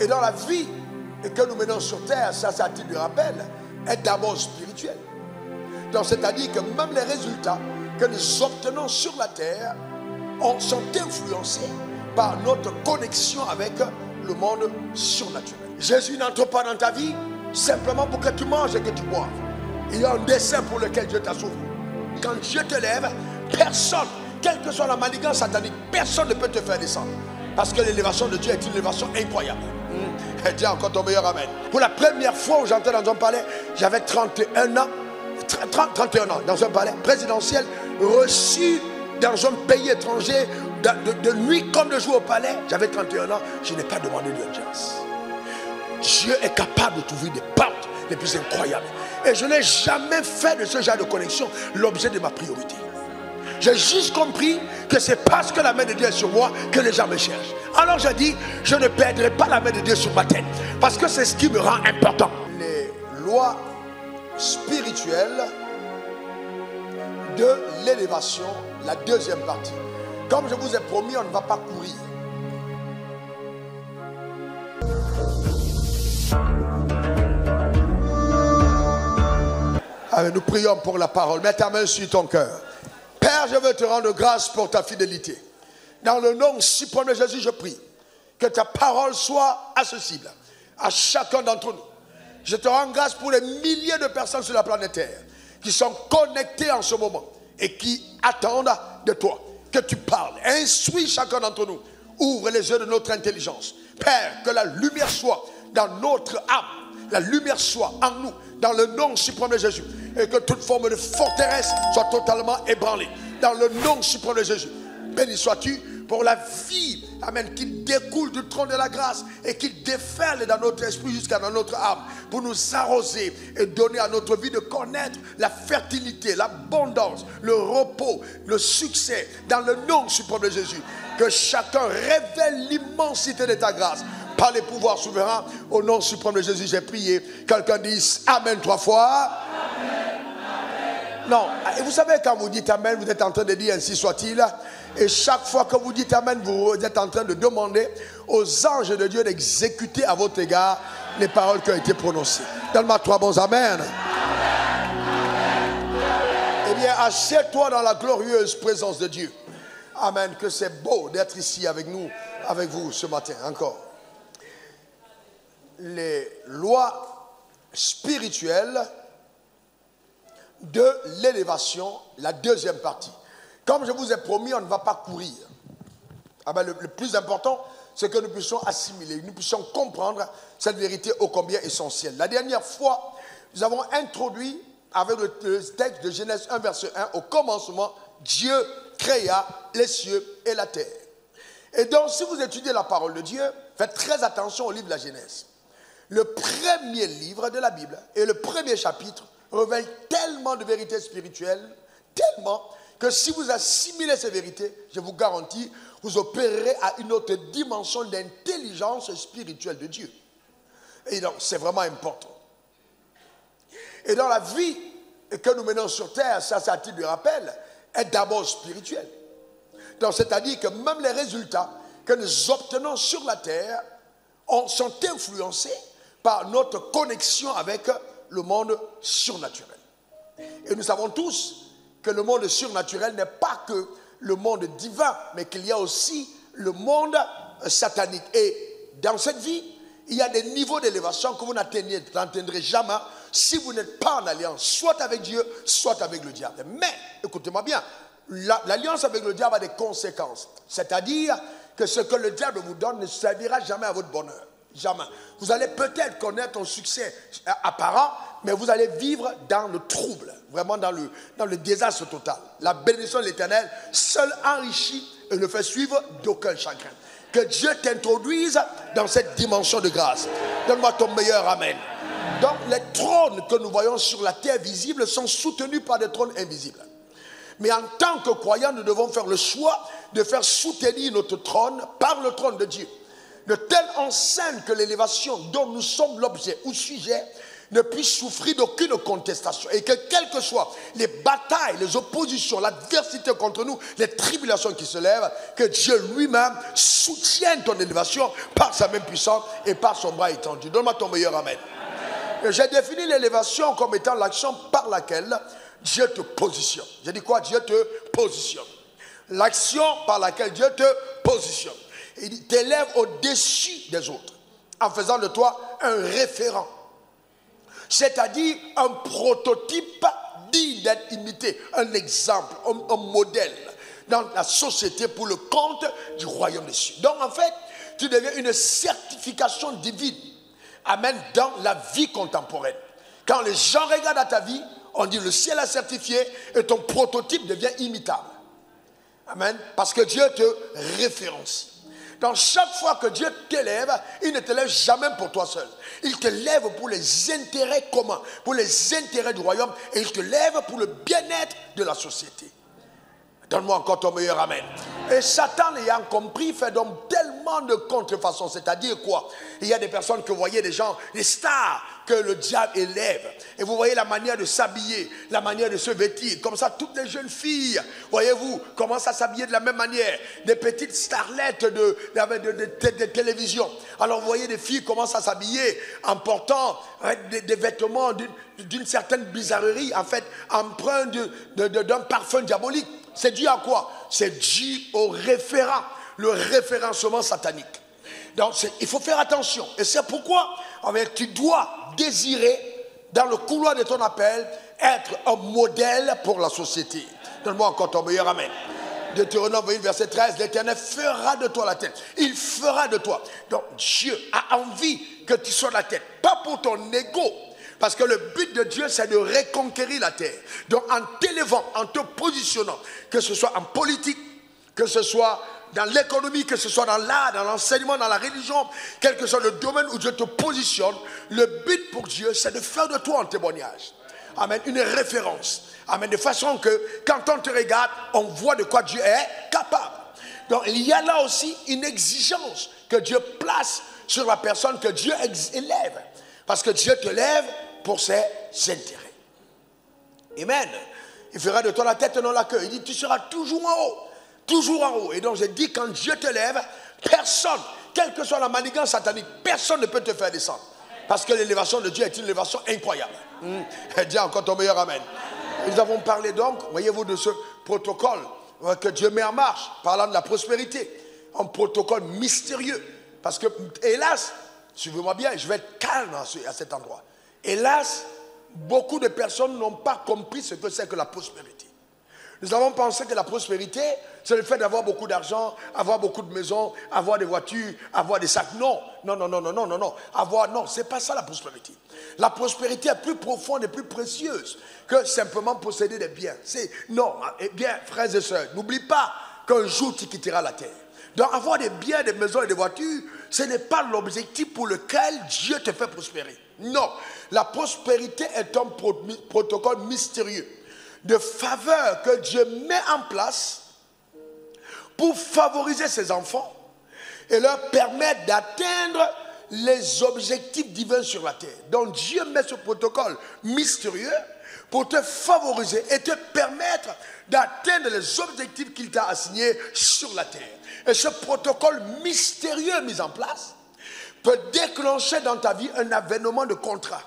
Et dans la vie que nous menons sur terre, ça c'est à titre de rappel, est d'abord spirituel. Donc c'est-à-dire que même les résultats que nous obtenons sur la terre sont influencés par notre connexion avec le monde surnaturel. Jésus n'entre pas dans ta vie simplement pour que tu manges et que tu boives. Il y a un dessein pour lequel Dieu t'a sauvé. Quand Dieu te lève, personne, quelle que soit la manigance satanique, personne ne peut te faire descendre. Parce que l'élévation de Dieu est une élévation incroyable. Dis encore ton meilleur amen. Pour la première fois où j'entrais dans un palais, j'avais 31 ans, 31 ans dans un palais présidentiel, reçu dans un pays étranger, de nuit comme de jour au palais. J'avais 31 ans, je n'ai pas demandé d'audience. Dieu est capable de t'ouvrir des portes les plus incroyables. Et je n'ai jamais fait de ce genre de connexion l'objet de ma priorité. J'ai juste compris que c'est parce que la main de Dieu est sur moi que les gens me cherchent. Alors je dis, je ne perdrai pas la main de Dieu sur ma tête. Parce que c'est ce qui me rend important. Les lois spirituelles de l'élévation, la deuxième partie. Comme je vous ai promis, on ne va pas courir. Allez, nous prions pour la parole. Mets ta main sur ton cœur. Père, je veux te rendre grâce pour ta fidélité. Dans le nom suprême de Jésus, je prie que ta parole soit accessible à chacun d'entre nous. Je te rends grâce pour les milliers de personnes sur la planète Terre qui sont connectées en ce moment et qui attendent de toi que tu parles. Instruis chacun d'entre nous. Ouvre les yeux de notre intelligence. Père, que la lumière soit dans notre âme. La lumière soit en nous, dans le nom suprême de Jésus. Et que toute forme de forteresse soit totalement ébranlée. Dans le nom suprême de Jésus. Béni sois-tu pour la vie, amen, qui découle du trône de la grâce et qui déferle dans notre esprit jusqu'à dans notre âme pour nous arroser et donner à notre vie de connaître la fertilité, l'abondance, le repos, le succès dans le nom suprême de Jésus. Que chacun révèle l'immensité de ta grâce par les pouvoirs souverains. Au nom suprême de Jésus, j'ai prié. Quelqu'un dise Amen 3 fois. Amen. Non, et vous savez, quand vous dites Amen, vous êtes en train de dire ainsi soit-il. Et chaque fois que vous dites Amen, vous êtes en train de demander aux anges de Dieu d'exécuter à votre égard les paroles qui ont été prononcées. Donne-moi 3 bons Amen. Eh bien, assieds-toi dans la glorieuse présence de Dieu. Amen. Que c'est beau d'être ici avec nous, avec vous ce matin encore. Les lois spirituelles de l'élévation, la deuxième partie. Comme je vous ai promis, on ne va pas courir. Ah ben, le plus important, c'est que nous puissions assimiler, nous puissions comprendre cette vérité ô combien essentielle. La dernière fois, nous avons introduit avec le texte de Genèse 1, verset 1, au commencement, Dieu créa les cieux et la terre. Et donc, si vous étudiez la parole de Dieu, faites très attention au livre de la Genèse. Le premier livre de la Bible et le premier chapitre révèlent tellement de vérités spirituelles, tellement que si vous assimilez ces vérités, je vous garantis, vous opérerez à une autre dimension d'intelligence spirituelle de Dieu. Et donc, c'est vraiment important. Et dans la vie que nous menons sur terre, ça c'est à titre de rappel, est d'abord spirituel. Donc, c'est-à-dire que même les résultats que nous obtenons sur la terre sont influencés par notre connexion avec le monde surnaturel. Et nous savons tous que le monde surnaturel n'est pas que le monde divin, mais qu'il y a aussi le monde satanique. Et dans cette vie, il y a des niveaux d'élévation que vous n'atteindrez jamais si vous n'êtes pas en alliance, soit avec Dieu, soit avec le diable. Mais, écoutez-moi bien, l'alliance avec le diable a des conséquences. C'est-à-dire que ce que le diable vous donne ne servira jamais à votre bonheur. Jamais. Vous allez peut-être connaître un succès apparent, mais vous allez vivre dans le trouble, vraiment dans le désastre total. La bénédiction de l'Éternel seule enrichit et ne fait suivre d'aucun chagrin. Que Dieu t'introduise dans cette dimension de grâce. Donne-moi ton meilleur Amen. Donc les trônes que nous voyons sur la terre visible sont soutenus par des trônes invisibles. Mais en tant que croyants, nous devons faire le choix de faire soutenir notre trône par le trône de Dieu. De telle enseigne que l'élévation dont nous sommes l'objet ou sujet ne puisse souffrir d'aucune contestation et que quelles que soient les batailles, les oppositions, l'adversité contre nous, les tribulations qui se lèvent, que Dieu lui-même soutienne ton élévation par sa main puissante et par son bras étendu. Donne-moi ton meilleur amen. J'ai défini l'élévation comme étant l'action par laquelle Dieu te positionne. J'ai dit quoi? Dieu te positionne. L'action par laquelle Dieu te positionne. Il t'élève au-dessus des autres en faisant de toi un référent. C'est-à-dire un prototype digne d'être imité, un exemple, un modèle dans la société pour le compte du royaume des cieux. Donc en fait, tu deviens une certification divine. Amen, dans la vie contemporaine. Quand les gens regardent à ta vie, on dit le ciel a certifié et ton prototype devient imitable. Amen, parce que Dieu te référencie. Donc chaque fois que Dieu t'élève, il ne te lève jamais pour toi seul. Il te lève pour les intérêts communs, pour les intérêts du royaume, et il te lève pour le bien-être de la société. Donne-moi encore ton meilleur amen. Et Satan, l'ayant compris, fait donc tellement de contrefaçons. C'est-à-dire quoi? Il y a des personnes que vous voyez, des gens, des stars que le diable élève. Et vous voyez la manière de s'habiller, la manière de se vêtir. Comme ça, toutes les jeunes filles, voyez-vous, commencent à s'habiller de la même manière. Des petites starlettes de télévision. Alors vous voyez des filles commencent à s'habiller en portant des vêtements d'une certaine bizarrerie, en fait, empreints d'un parfum diabolique. C'est dû à quoi? C'est dû au référent, le référencement satanique. Donc il faut faire attention. Et c'est pourquoi tu dois désirer, dans le couloir de ton appel, être un modèle pour la société. Donne-moi encore ton meilleur amen. Deutéronome 20, verset 13, l'Éternel fera de toi la tête. Il fera de toi. Donc Dieu a envie que tu sois la tête. Pas pour ton ego. Parce que le but de Dieu, c'est de reconquérir la terre. Donc en t'élevant, en te positionnant, que ce soit en politique, que ce soit dans l'économie, que ce soit dans l'art, dans l'enseignement, dans la religion, quel que soit le domaine où Dieu te positionne, le but pour Dieu, c'est de faire de toi un témoignage. Amen, une référence. Amen, de façon que quand on te regarde, on voit de quoi Dieu est capable. Donc il y a là aussi une exigence que Dieu place sur la personne que Dieu élève. Parce que Dieu te lève pour ses intérêts. Amen. Il fera de toi la tête et non la queue. Il dit, tu seras toujours en haut. Toujours en haut. Et donc, je dis, quand Dieu te lève, personne, quelle que soit la manigance satanique, personne ne peut te faire descendre. Parce que l'élévation de Dieu est une élévation incroyable. Dis encore ton meilleur amen. Nous avons parlé donc, voyez-vous, de ce protocole que Dieu met en marche, parlant de la prospérité. Un protocole mystérieux. Parce que, hélas, suivez-moi bien, je vais être calme à cet endroit. Hélas, beaucoup de personnes n'ont pas compris ce que c'est que la prospérité. Nous avons pensé que la prospérité, c'est le fait d'avoir beaucoup d'argent, avoir beaucoup de maisons, avoir des voitures, avoir des sacs. Non, non, non, non, non, non, non, non. Non, c'est pas ça la prospérité. La prospérité est plus profonde et plus précieuse que simplement posséder des biens. Non, eh bien, frères et sœurs, n'oublie pas qu'un jour tu quitteras la terre. Donc avoir des biens, des maisons et des voitures, ce n'est pas l'objectif pour lequel Dieu te fait prospérer. Non, la prospérité est un protocole mystérieux de faveur que Dieu met en place pour favoriser ses enfants et leur permettre d'atteindre les objectifs divins sur la terre. Donc Dieu met ce protocole mystérieux pour te favoriser et te permettre d'atteindre les objectifs qu'il t'a assignés sur la terre. Et ce protocole mystérieux mis en place peut déclencher dans ta vie un avènement de contrat.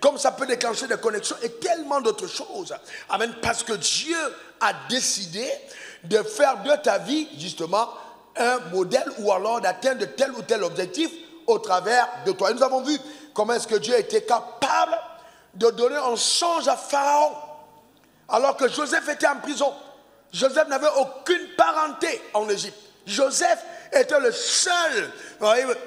Comme ça peut déclencher des connexions et tellement d'autres choses. Amen. Parce que Dieu a décidé de faire de ta vie, justement, un modèle ou alors d'atteindre tel ou tel objectif au travers de toi. Et nous avons vu comment est-ce que Dieu a été capable de donner un songe à Pharaon. Alors que Joseph était en prison. Joseph n'avait aucune parenté en Égypte. Joseph était le seul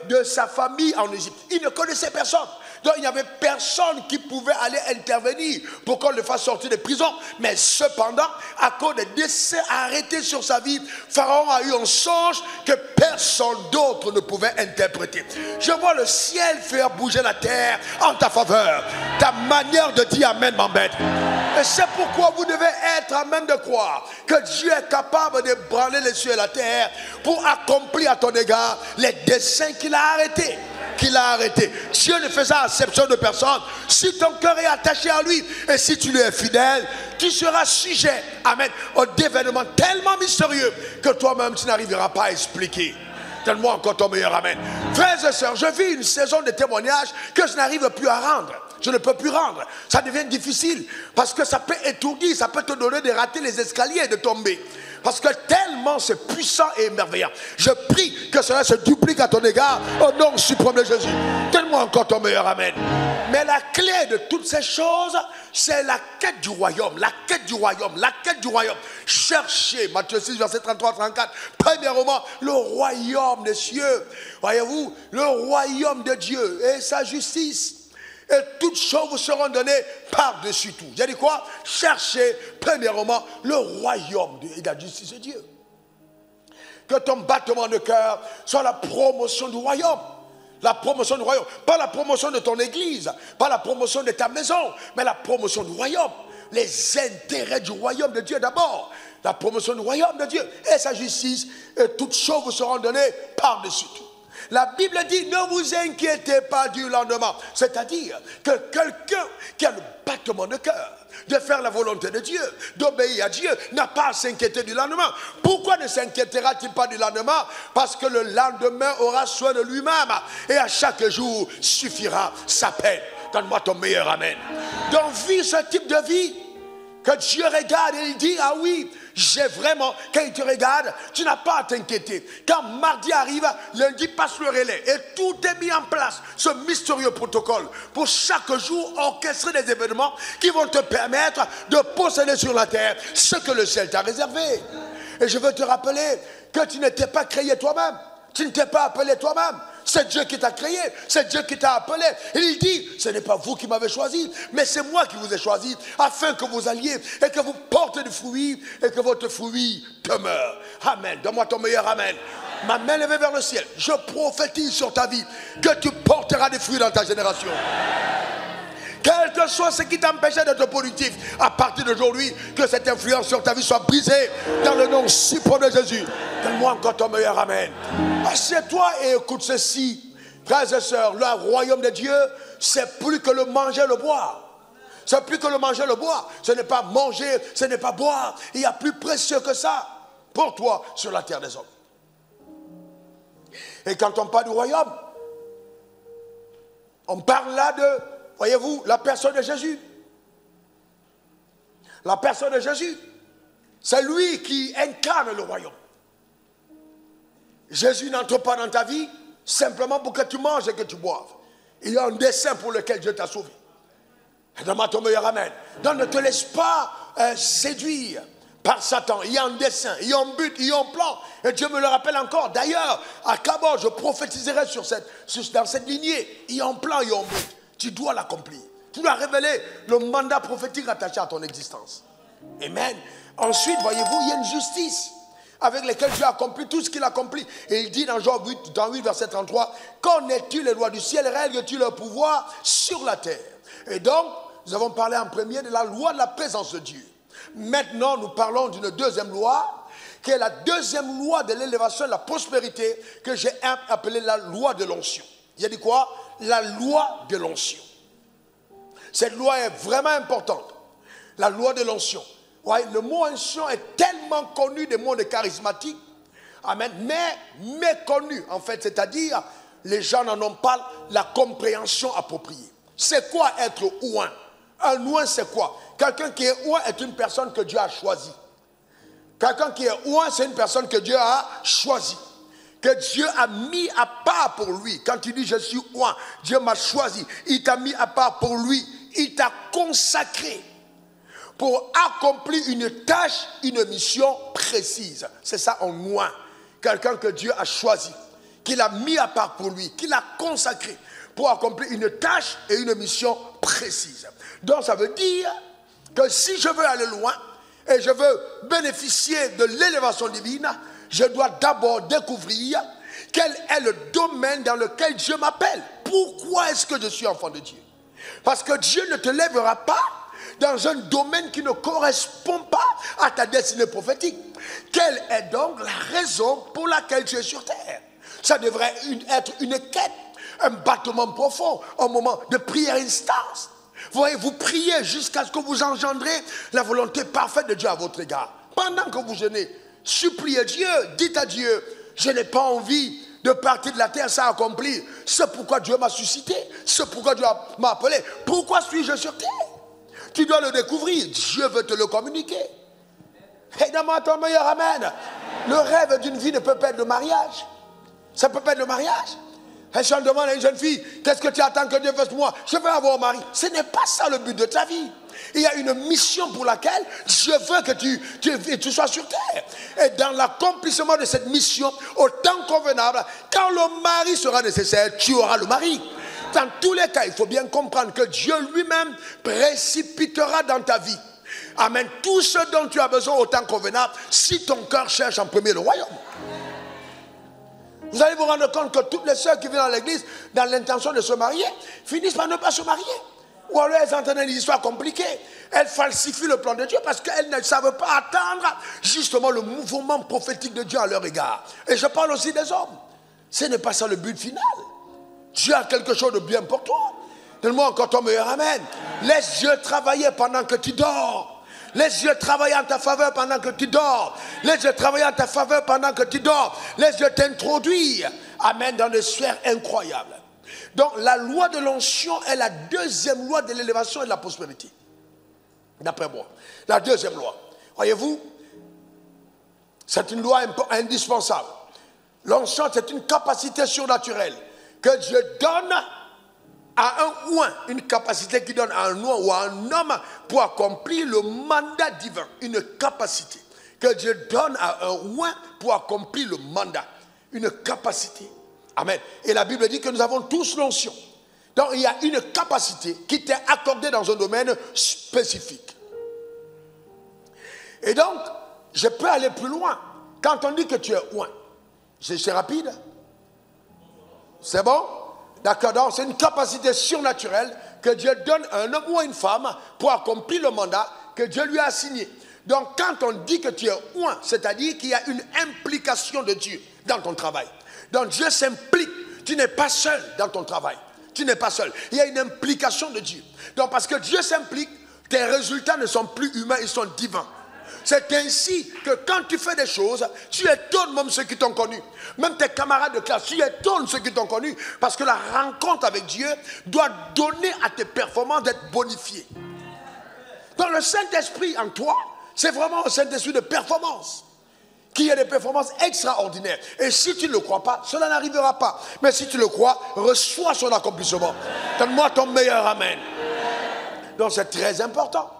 de sa famille en Égypte. Il ne connaissait personne. Donc il n'y avait personne qui pouvait aller intervenir pour qu'on le fasse sortir de prison. Mais cependant, à cause des décès arrêtés sur sa vie, Pharaon a eu un songe que personne d'autre ne pouvait interpréter. Je vois le ciel faire bouger la terre en ta faveur. Ta manière de dire amen m'embête. Et c'est pourquoi vous devez être à même de croire que Dieu est capable de branler les cieux et la terre pour accomplir à ton égard les desseins qu'il a arrêtés. qu'il a arrêté. Dieu ne fait ça à exception de personne. Si ton cœur est attaché à lui et si tu lui es fidèle, tu seras sujet, amen, au dévénement tellement mystérieux que toi-même tu n'arriveras pas à expliquer. Donne-moi encore ton meilleur amen. Frères et sœurs, je vis une saison de témoignages que je n'arrive plus à rendre. Je ne peux plus rendre. Ça devient difficile parce que ça peut étourdir, ça peut te donner de rater les escaliers et de tomber. Parce que tellement c'est puissant et émerveillant. Je prie que cela se duplique à ton égard au nom suprême de Jésus. Donne-moi encore ton meilleur amen. Mais la clé de toutes ces choses, c'est la quête du royaume. La quête du royaume. La quête du royaume. Cherchez, Matthieu 6, verset 33-34. Premièrement, le royaume des cieux. Voyez-vous, le royaume de Dieu et sa justice. Et toutes choses vous seront données par-dessus tout. J'ai dit quoi? Cherchez premièrement le royaume et la justice de Dieu. Que ton battement de cœur soit la promotion du royaume. La promotion du royaume. Pas la promotion de ton église, pas la promotion de ta maison, mais la promotion du royaume. Les intérêts du royaume de Dieu d'abord. La promotion du royaume de Dieu et sa justice. Et toutes choses vous seront données par-dessus tout. La Bible dit, ne vous inquiétez pas du lendemain. C'est-à-dire que quelqu'un qui a le battement de cœur, de faire la volonté de Dieu, d'obéir à Dieu, n'a pas à s'inquiéter du lendemain. Pourquoi ne s'inquiétera-t-il pas du lendemain? Parce que le lendemain aura soin de lui-même. Et à chaque jour suffira sa peine. Donne-moi ton meilleur amen. Donc vis ce type de vie que Dieu regarde et il dit, ah oui, j'ai vraiment, quand il te regarde, tu n'as pas à t'inquiéter. Quand mardi arrive, lundi passe le relais et tout est mis en place, ce mystérieux protocole pour chaque jour orchestrer des événements qui vont te permettre de posséder sur la terre ce que le ciel t'a réservé. Et je veux te rappeler que tu n'étais pas créé toi-même, tu ne t'es pas appelé toi-même. C'est Dieu qui t'a créé, c'est Dieu qui t'a appelé. Et il dit, ce n'est pas vous qui m'avez choisi, mais c'est moi qui vous ai choisi, afin que vous alliez et que vous portez du fruit et que votre fruit demeure. Amen. Donne-moi ton meilleur amen. Ma main levée vers le ciel, je prophétise sur ta vie que tu porteras des fruits dans ta génération. Quel que soit ce qui t'empêchait d'être productif, à partir d'aujourd'hui, que cette influence sur ta vie soit brisée dans le nom suprême de Jésus. Donne-moi encore ton meilleur amen. Assieds-toi et écoute ceci. Frères et sœurs, le royaume de Dieu, c'est plus que le manger et le boire. C'est plus que le manger et le boire. Ce n'est pas manger, ce n'est pas boire. Il y a plus précieux que ça pour toi sur la terre des hommes. Et quand on parle du royaume, on parle là de, voyez-vous, la personne de Jésus. La personne de Jésus, c'est lui qui incarne le royaume. Jésus n'entre pas dans ta vie simplement pour que tu manges et que tu boives. Il y a un dessein pour lequel Dieu t'a sauvé. Donne-moi ton meilleur amen. Donc ne te laisse pas séduire par Satan. Il y a un dessein, il y a un but, il y a un plan. Et Dieu me le rappelle encore. D'ailleurs, à Cabot, je prophétiserai dans cette lignée. Il y a un plan, il y a un but. Tu dois l'accomplir. Tu dois révéler le mandat prophétique attaché à ton existence. Amen. Ensuite, voyez-vous, il y a une justice avec laquelle Dieu accomplit tout ce qu'il accomplit. Et il dit dans Job 8, dans 8, verset 33, « Connais-tu les lois du ciel, règles-tu leur pouvoir sur la terre ?» Et donc, nous avons parlé en premier de la loi de la présence de Dieu. Maintenant, nous parlons d'une deuxième loi, qui est la deuxième loi de l'élévation et de la prospérité, que j'ai appelée la loi de l'onction. Il a dit quoi? La loi de l'onction. Cette loi est vraiment importante. La loi de l'onction. Ouais, le mot onction est tellement connu des mondes charismatiques, amen, mais méconnu en fait, c'est-à-dire les gens n'en ont pas la compréhension appropriée. C'est quoi être oint? Un oint, c'est quoi? Quelqu'un qui est oint est une personne que Dieu a choisie. Quelqu'un qui est oint, c'est une personne que Dieu a choisie, que Dieu a mis à part pour lui. Quand il dit je suis oint, Dieu m'a choisi, il t'a mis à part pour lui, il t'a consacré pour accomplir une tâche, une mission précise. C'est ça en oint. Quelqu'un que Dieu a choisi, qu'il a mis à part pour lui, qu'il a consacré pour accomplir une tâche et une mission précise. Donc ça veut dire que si je veux aller loin et je veux bénéficier de l'élévation divine, je dois d'abord découvrir quel est le domaine dans lequel Dieu m'appelle. Pourquoi est-ce que je suis enfant de Dieu? Parce que Dieu ne te lèvera pas dans un domaine qui ne correspond pas à ta destinée prophétique. Quelle est donc la raison pour laquelle tu es sur terre? Ça devrait être une quête, un battement profond, un moment de prière intense. Vous voyez, vous priez jusqu'à ce que vous engendrez la volonté parfaite de Dieu à votre égard. Pendant que vous jeûnez, suppliez Dieu, dites à Dieu, je n'ai pas envie de partir de la terre sans accomplir. C'est pourquoi Dieu m'a suscité, c'est pourquoi Dieu m'a appelé. Pourquoi suis-je sur terre? Tu dois le découvrir, Dieu veut te le communiquer. Et donne-moi ton meilleur amen. Le rêve d'une vie ne peut pas être le mariage. Ça ne peut pas être le mariage. Et si on demande à une jeune fille, qu'est-ce que tu attends que Dieu fasse pour moi? Je veux avoir un mari. Ce n'est pas ça le but de ta vie. Il y a une mission pour laquelle Dieu veut que tu sois sur terre. Et dans l'accomplissement de cette mission, au temps convenable, quand le mari sera nécessaire, tu auras le mari. Dans tous les cas, il faut bien comprendre que Dieu lui-même précipitera dans ta vie. Amen. Tout ce dont tu as besoin au temps convenable, si ton cœur cherche en premier le royaume. Vous allez vous rendre compte que toutes les sœurs qui viennent à l'église dans l'intention de se marier, finissent par ne pas se marier. Ou alors elles entendent des histoires compliquées. Elles falsifient le plan de Dieu parce qu'elles ne savent pas attendre justement le mouvement prophétique de Dieu à leur égard. Et je parle aussi des hommes. Ce n'est pas ça le but final. Dieu a quelque chose de bien pour toi. Donne-moi encore ton meilleur amen. Laisse Dieu travailler pendant que tu dors. Laisse Dieu travailler en ta faveur pendant que tu dors. Laisse Dieu travailler en ta faveur pendant que tu dors. Laisse Dieu t'introduire, amen, dans des sphères incroyables. Donc la loi de l'onction est la deuxième loi de l'élévation et de la prospérité. D'après moi. La deuxième loi. Voyez-vous, c'est une loi indispensable. L'onction, c'est une capacité surnaturelle que Dieu donne à un oint, une capacité qui donne à un oint ou à un homme pour accomplir le mandat divin. Une capacité que Dieu donne à un oint pour accomplir le mandat. Une capacité. Amen. Et la Bible dit que nous avons tous l'onction. Donc il y a une capacité qui t'est accordée dans un domaine spécifique. Et donc, je peux aller plus loin. Quand on dit que tu es oint, c'est rapide? C'est bon? D'accord, donc c'est une capacité surnaturelle que Dieu donne à un homme ou à une femme pour accomplir le mandat que Dieu lui a assigné. Donc quand on dit que tu es oint, c'est-à-dire qu'il y a une implication de Dieu dans ton travail. Donc Dieu s'implique, tu n'es pas seul dans ton travail. Tu n'es pas seul, il y a une implication de Dieu. Donc parce que Dieu s'implique, tes résultats ne sont plus humains, ils sont divins. C'est ainsi que quand tu fais des choses, tu étonnes même ceux qui t'ont connu. Même tes camarades de classe, tu étonnes ceux qui t'ont connu. Parce que la rencontre avec Dieu doit donner à tes performances d'être bonifiées. Donc le Saint-Esprit en toi, c'est vraiment un Saint-Esprit de performance. Qui a des performances extraordinaires. Et si tu ne le crois pas, cela n'arrivera pas. Mais si tu le crois, reçois son accomplissement. Donne-moi ton meilleur amen. Donc c'est très important.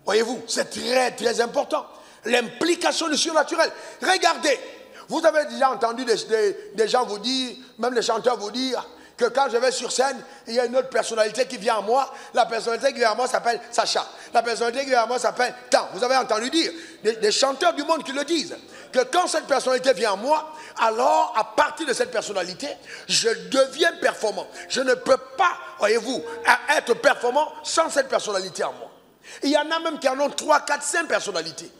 Voyez-vous, c'est très très important. L'implication du surnaturel. Regardez, vous avez déjà entendu des gens vous dire, même les chanteurs vous dire, que quand je vais sur scène, il y a une autre personnalité qui vient à moi. La personnalité qui vient à moi s'appelle Sacha. La personnalité qui vient à moi s'appelle Tant. Vous avez entendu dire, des chanteurs du monde qui le disent, que quand cette personnalité vient à moi, alors à partir de cette personnalité, je deviens performant. Je ne peux pas, voyez-vous, être performant sans cette personnalité en moi. Il y en a même qui en ont 3, 4, 5 personnalités.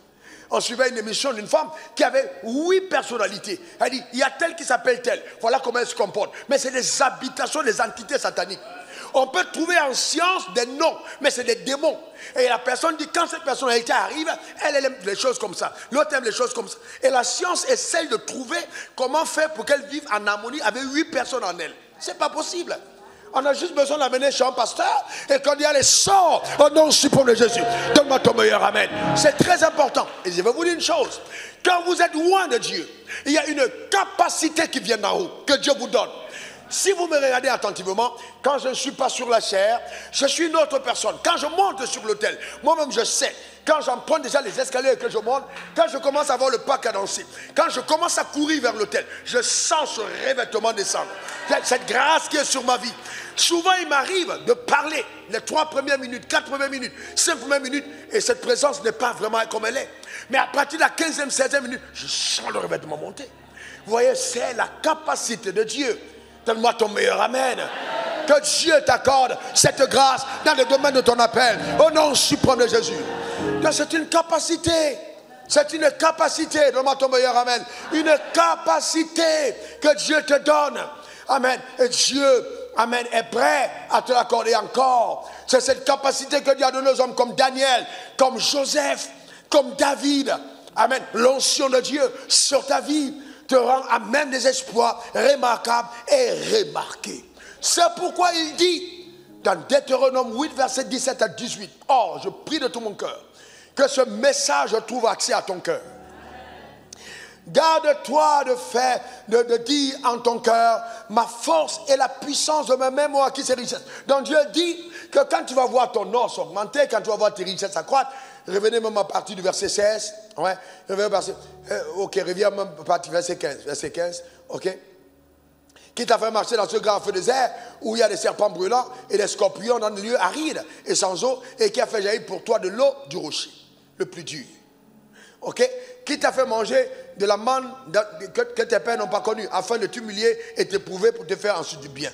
On suivait une émission d'une femme qui avait 8 personnalités. Elle dit, il y a telle qui s'appelle telle. Voilà comment elle se comporte. Mais c'est des habitations des entités sataniques. On peut trouver en science des noms, mais c'est des démons. Et la personne dit, quand cette personnalité arrive, elle aime les choses comme ça. L'autre aime les choses comme ça. Et la science essaye de trouver comment faire pour qu'elle vive en harmonie avec 8 personnes en elle. C'est pas possible. On a juste besoin d'amener chez un pasteur et qu'on dit allez, sors au nom suprême de Jésus. Donne-moi ton meilleur amen. C'est très important. Et je vais vous dire une chose. Quand vous êtes loin de Dieu, il y a une capacité qui vient d'en haut, que Dieu vous donne. Si vous me regardez attentivement, quand je ne suis pas sur la chair, je suis une autre personne. Quand je monte sur l'autel, moi-même je sais. Quand j'emprunte déjà les escaliers et que je monte, quand je commence à avoir le pas cadencé, quand je commence à courir vers l'autel, je sens ce revêtement descendre. Cette grâce qui est sur ma vie. Souvent, il m'arrive de parler les 3 premières minutes, 4 premières minutes, 5 premières minutes, et cette présence n'est pas vraiment comme elle est. Mais à partir de la 15e, 16e minute, je sens le revêtement monter. Vous voyez, c'est la capacité de Dieu. Donne-moi ton meilleur amen. Que Dieu t'accorde cette grâce dans le domaine de ton appel. Au nom suprême de Jésus. Donc c'est une capacité. C'est une capacité. Donne-moi ton meilleur amen. Une capacité que Dieu te donne. Amen. Et Dieu, amen, est prêt à te l'accorder encore. C'est cette capacité que Dieu a donnée aux hommes comme Daniel, comme Joseph, comme David. Amen. L'onction de Dieu sur ta vie te rend à même des exploits remarquables et remarqués. C'est pourquoi il dit dans Deutéronome 8, verset 17 à 18, « Oh, je prie de tout mon cœur que ce message trouve accès à ton cœur. Garde-toi de dire en ton cœur, ma force et la puissance de ma main m'ont acquis ces richesses. » Donc Dieu dit que quand tu vas voir ton or s'augmenter, quand tu vas voir tes richesses s'accroître, revenez même à partir du verset 16. Ouais, reviens même à partir du verset 15. Verset 15, ok. Qui t'a fait marcher dans ce grand feu désert où il y a des serpents brûlants et des scorpions dans des lieux arides et sans eau, et qui a fait jaillir pour toi de l'eau du rocher, le plus dur. Ok? Qui t'a fait manger de la manne que tes pères n'ont pas connue, afin de t'humilier et t'éprouver pour te faire ensuite du bien.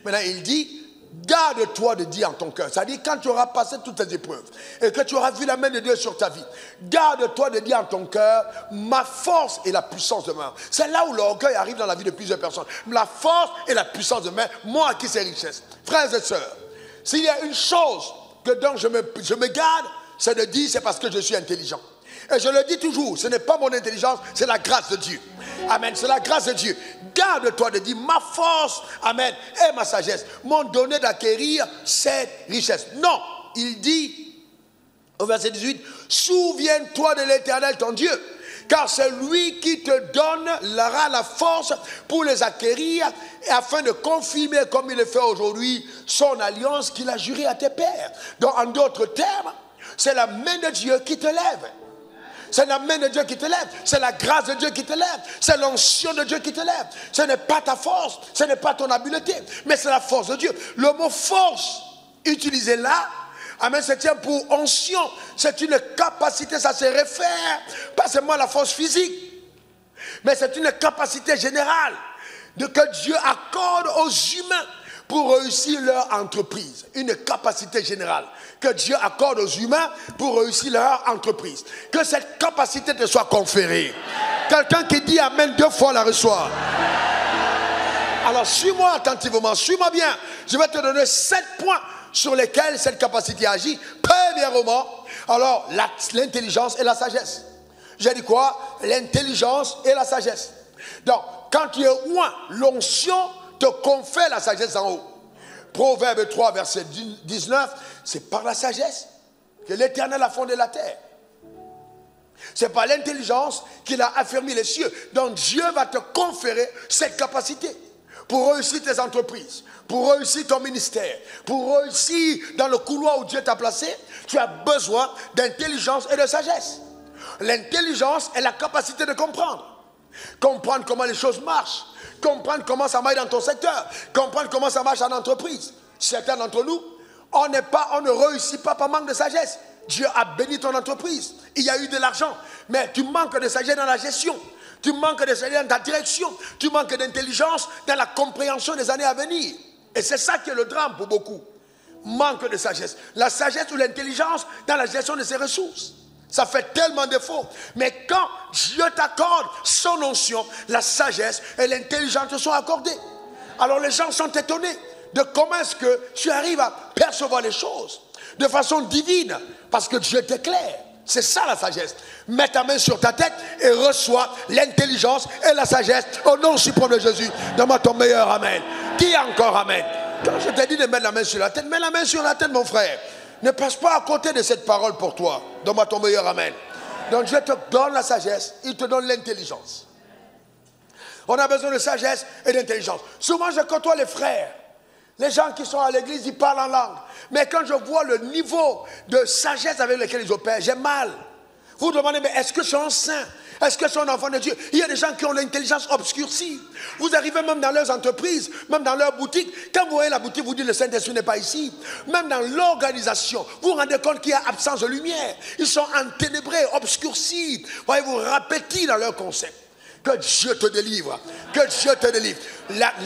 Maintenant, il dit, garde-toi de dire en ton cœur. C'est-à-dire, quand tu auras passé toutes tes épreuves et que tu auras vu la main de Dieu sur ta vie, garde-toi de dire en ton cœur, ma force et la puissance de main. C'est là où l'orgueil arrive dans la vie de plusieurs personnes. La force et la puissance de main, moi acquis ces richesses. Frères et sœurs, s'il y a une chose que dont je me garde, c'est de dire, c'est parce que je suis intelligent. Et je le dis toujours, ce n'est pas mon intelligence, c'est la grâce de Dieu. Amen, c'est la grâce de Dieu. Garde-toi de dire, ma force, amen, et ma sagesse m'ont donné d'acquérir cette richesse. Non, il dit, au verset 18, souviens-toi de l'Éternel ton Dieu, car c'est lui qui te donnera la force pour les acquérir, et afin de confirmer, comme il le fait aujourd'hui, son alliance qu'il a jurée à tes pères. Donc, en d'autres termes, c'est la main de Dieu qui te lève. C'est la main de Dieu qui te lève. C'est la grâce de Dieu qui te lève. C'est l'onction de Dieu qui te lève. Ce n'est pas ta force, ce n'est pas ton habileté, mais c'est la force de Dieu. Le mot force, utilisé là, amen, c'est tient pour onction. C'est une capacité, ça se réfère pas seulement à la force physique, mais c'est une capacité générale que Dieu accorde aux humains pour réussir leur entreprise. Une capacité générale que Dieu accorde aux humains pour réussir leur entreprise. Que cette capacité te soit conférée. Quelqu'un qui dit amen 2 fois la reçoit. Alors suis-moi attentivement, suis-moi bien. Je vais te donner 7 points sur lesquels cette capacité agit. Premièrement, alors l'intelligence et la sagesse. J'ai dit quoi? L'intelligence et la sagesse. Donc, quand tu es loin, l'onction te confère la sagesse en haut. Proverbe 3, verset 19, c'est par la sagesse que l'Éternel a fondé la terre. C'est par l'intelligence qu'il a affermi les cieux. Donc Dieu va te conférer cette capacité pour réussir tes entreprises, pour réussir ton ministère, pour réussir dans le couloir où Dieu t'a placé. Tu as besoin d'intelligence et de sagesse. L'intelligence est la capacité de comprendre. Comprendre comment les choses marchent. Comprendre comment ça marche dans ton secteur. Comprendre comment ça marche en entreprise. Certains d'entre nous, on ne réussit pas par manque de sagesse. Dieu a béni ton entreprise. Il y a eu de l'argent. Mais tu manques de sagesse dans la gestion. Tu manques de sagesse dans ta direction. Tu manques d'intelligence dans la compréhension des années à venir. Et c'est ça qui est le drame pour beaucoup. Manque de sagesse. La sagesse ou l'intelligence dans la gestion de ses ressources. Ça fait tellement défaut. Mais quand Dieu t'accorde son onction, la sagesse et l'intelligence te sont accordées. Alors les gens sont étonnés de comment est-ce que tu arrives à percevoir les choses de façon divine. Parce que Dieu t'éclaire. C'est ça la sagesse. Mets ta main sur ta tête et reçois l'intelligence et la sagesse au nom suprême de Jésus. Donne-moi ton meilleur amen. Dis encore amen. Quand je t'ai dit de mettre la main sur la tête, mets la main sur la tête, mon frère. Ne passe pas à côté de cette parole pour toi. Donne-moi ton meilleur amen. Donc Dieu te donne la sagesse, il te donne l'intelligence. On a besoin de sagesse et d'intelligence. Souvent je côtoie les frères. Les gens qui sont à l'église, ils parlent en langue. Mais quand je vois le niveau de sagesse avec lequel ils opèrent, j'ai mal. Vous vous demandez, mais est-ce que je suis un saint? Est-ce que je suis un enfant de Dieu? Il y a des gens qui ont l'intelligence obscurcie. Vous arrivez même dans leurs entreprises, même dans leurs boutiques. Quand vous voyez la boutique, vous dites le Saint-Esprit n'est pas ici. Même dans l'organisation, vous vous rendez compte qu'il y a absence de lumière. Ils sont enténébrés, obscurcis. Voyez, vous répétez dans leur concept. Que Dieu te délivre. Que Dieu te délivre.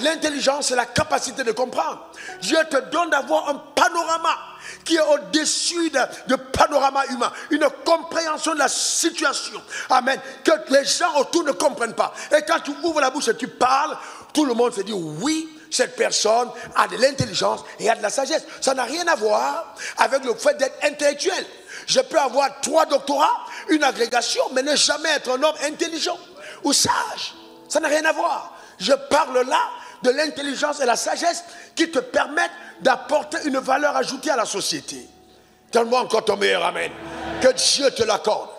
L'intelligence, c'est la capacité de comprendre. Dieu te donne d'avoir un panorama qui est au-dessus de panorama humain. Une compréhension de la situation. Amen. Que les gens autour ne comprennent pas. Et quand tu ouvres la bouche et tu parles, tout le monde se dit oui, cette personne a de l'intelligence et a de la sagesse. Ça n'a rien à voir avec le fait d'être intellectuel. Je peux avoir 3 doctorats, une agrégation, mais ne jamais être un homme intelligent ou sage. Ça n'a rien à voir. Je parle là de l'intelligence et la sagesse qui te permettent d'apporter une valeur ajoutée à la société. Donne-moi encore ton meilleur amen. Que Dieu te l'accorde.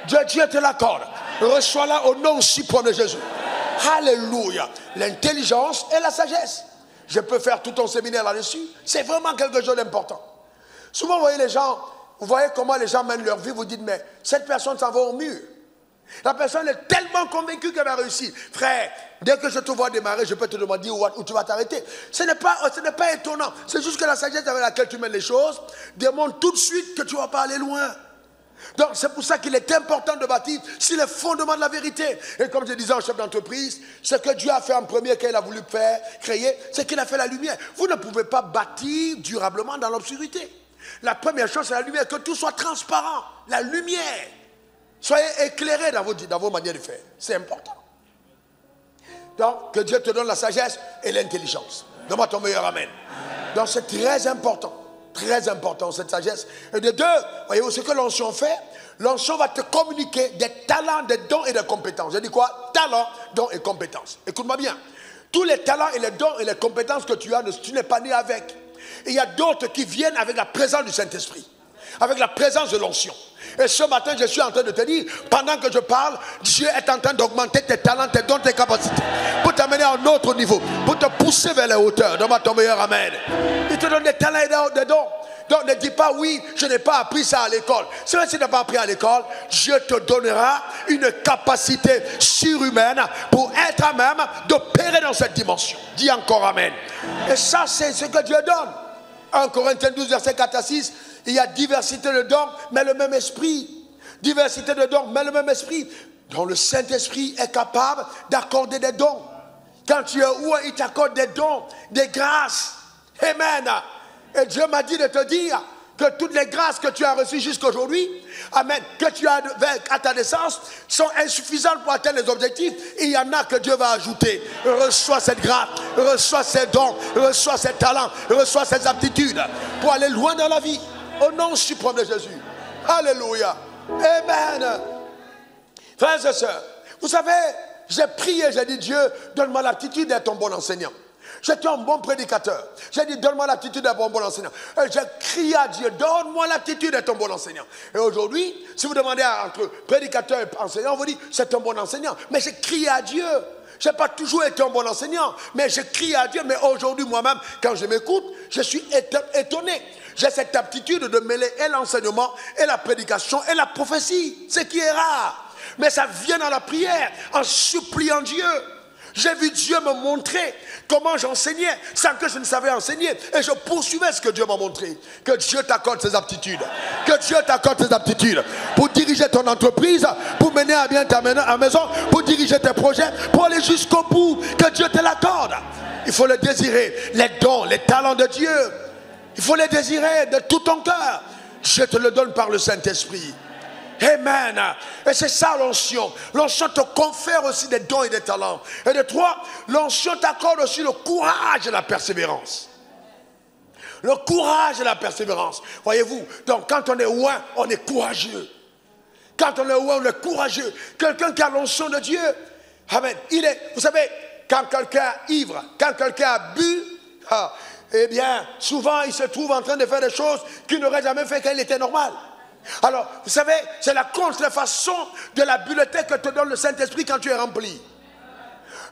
Dieu te l'accorde. Reçois-la au nom suprême de Jésus. Alléluia. L'intelligence et la sagesse. Je peux faire tout un séminaire là-dessus. C'est vraiment quelque chose d'important. Souvent, vous voyez les gens, vous voyez comment les gens mènent leur vie, vous dites, mais cette personne s'en va au mur. La personne est tellement convaincue qu'elle va réussir. Frère, dès que je te vois démarrer, je peux te demander où tu vas t'arrêter. Ce n'est pas étonnant. C'est juste que la sagesse avec laquelle tu mènes les choses démontre tout de suite que tu ne vas pas aller loin. Donc c'est pour ça qu'il est important de bâtir sur les fondements de la vérité. Et comme je disais au chef d'entreprise, ce que Dieu a fait en premier qu'il a voulu créer, c'est qu'il a fait la lumière. Vous ne pouvez pas bâtir durablement dans l'obscurité. La première chose, c'est la lumière, que tout soit transparent. La lumière. Soyez éclairés dans vos manières de faire. C'est important. Donc, que Dieu te donne la sagesse et l'intelligence. Donne-moi ton meilleur amen. Donc, c'est très important. Très important, cette sagesse. Et de deux, voyez-vous ce que l'onction fait? L'onction va te communiquer des talents, des dons et des compétences. Je dis quoi? Talents, dons et compétences. Écoute-moi bien. Tous les talents et les dons et les compétences que tu as, tu n'es pas né avec. Et il y a d'autres qui viennent avec la présence du Saint-Esprit. Avec la présence de l'onction. Et ce matin, je suis en train de te dire, pendant que je parle, Dieu est en train d'augmenter tes talents, tes dons, tes capacités, pour t'amener à un autre niveau, pour te pousser vers les hauteurs. Donne-moi ton meilleur amen. Il te donne des talents et des dons. Donc ne dis pas oui, je n'ai pas appris ça à l'école. C'est vrai que tu n'as pas appris à l'école, Dieu te donnera une capacité surhumaine pour être à même d'opérer dans cette dimension. Dis encore amen. Et ça, c'est ce que Dieu donne. 1 Corinthiens 12, verset 4 à 6. Il y a diversité de dons, mais le même esprit. Diversité de dons, mais le même esprit. Donc le Saint-Esprit est capable d'accorder des dons. Quand tu es où, il t'accorde des dons, des grâces. Amen. Et Dieu m'a dit de te dire que toutes les grâces que tu as reçues jusqu'aujourd'hui, amen, que tu as à ta naissance, sont insuffisantes pour atteindre les objectifs. Et il y en a que Dieu va ajouter. Reçois cette grâce, reçois ces dons, reçois ces talents, reçois ces aptitudes pour aller loin dans la vie. Au nom suprême de Jésus. Alléluia. Amen. Frères et sœurs, vous savez, j'ai prié, j'ai dit, Dieu, donne-moi l'aptitude d'être un bon enseignant. J'étais un bon prédicateur. J'ai dit, donne-moi l'aptitude d'être un bon enseignant. Et j'ai crié à Dieu, donne-moi l'aptitude d'être un bon enseignant. Et aujourd'hui, si vous demandez entre prédicateur et enseignant, on vous dit, c'est un bon enseignant. Mais j'ai crié à Dieu. Je n'ai pas toujours été un bon enseignant, mais je crie à Dieu. Mais aujourd'hui, moi-même, quand je m'écoute, je suis étonné. J'ai cette aptitude de mêler et l'enseignement, et la prédication, et la prophétie. Ce qui est rare. Mais ça vient dans la prière, en suppliant Dieu. J'ai vu Dieu me montrer comment j'enseignais sans que je ne savais enseigner. Et je poursuivais ce que Dieu m'a montré. Que Dieu t'accorde ses aptitudes. Que Dieu t'accorde ses aptitudes. Pour diriger ton entreprise, pour mener à bien ta maison, pour diriger tes projets, pour aller jusqu'au bout. Que Dieu te l'accorde. Il faut le désirer. Les dons, les talents de Dieu. Il faut les désirer de tout ton cœur. Je te le donne par le Saint-Esprit. Amen. Et c'est ça l'onction. L'onction te confère aussi des dons et des talents. Et de trois, l'onction t'accorde aussi le courage et la persévérance. Le courage et la persévérance. Voyez-vous, donc quand on est loin, on est courageux. Quand on est loin, on est courageux. Quelqu'un qui a l'onction de Dieu, amen. Vous savez, quand quelqu'un est ivre, quand quelqu'un a bu, eh bien, souvent il se trouve en train de faire des choses qu'il n'aurait jamais fait quand il était normal. Alors, vous savez, c'est la contrefaçon de la bibliothèque que te donne le Saint-Esprit quand tu es rempli.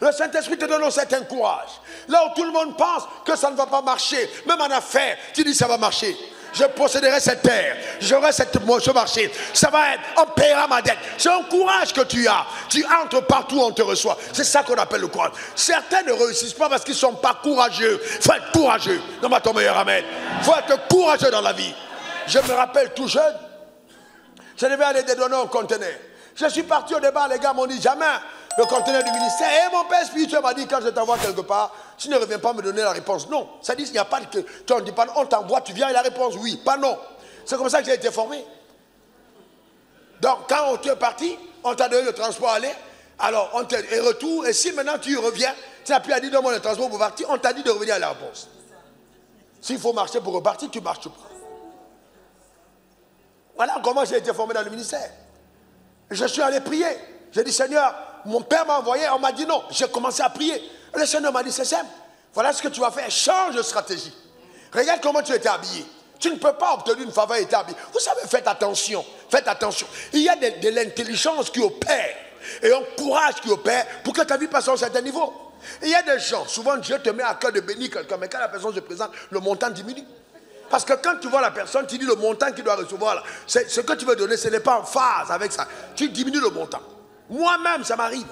Le Saint-Esprit te donne un certain courage. Là où tout le monde pense que ça ne va pas marcher, même en affaires, tu dis ça va marcher. Je posséderai cette terre, j'aurai ce marché, ça va être, on paiera ma dette. C'est un courage que tu as. Tu entres partout où on te reçoit. C'est ça qu'on appelle le courage. Certains ne réussissent pas parce qu'ils ne sont pas courageux. Il faut être courageux. Non, mais ton meilleur amen. Il faut être courageux dans la vie. Je me rappelle tout jeune, je devais aller dédonner un conteneur. Je suis parti au départ, les gars m'ont dit jamais le conteneur du ministère. Et mon père spirituel m'a dit, quand je t'envoie quelque part, tu ne reviens pas me donner la réponse. Non, ça dit qu'il n'y a pas de... Tu ne dis pas, on t'envoie, tu viens et la réponse, oui, pas non. C'est comme ça que j'ai été formé. Donc, quand tu es parti, on t'a donné le transport aller, alors on te retour, et si maintenant tu reviens, Tu n'as plus à dire donne-moi le transport pour partir. On t'a dit de revenir à la réponse. S'il faut marcher pour repartir, tu marches pas. Voilà comment j'ai été formé dans le ministère. Je suis allé prier. J'ai dit Seigneur, mon père m'a envoyé, on m'a dit non. J'ai commencé à prier. Le Seigneur m'a dit c'est simple. Voilà ce que tu vas faire. Change de stratégie. Regarde comment tu étais habillé. Tu ne peux pas obtenir une faveur et être habillé. Vous savez, faites attention. Faites attention. Il y a de l'intelligence qui opère et un courage qui opère pour que ta vie passe à un certain niveau. Il y a des gens, souvent Dieu te met à cœur de bénir quelqu'un, mais quand la personne se présente, le montant diminue. Parce que quand tu vois la personne, tu dis le montant qu'il doit recevoir, là, ce que tu veux donner, ce n'est pas en phase avec ça. Tu diminues le montant. Moi-même, ça m'arrive.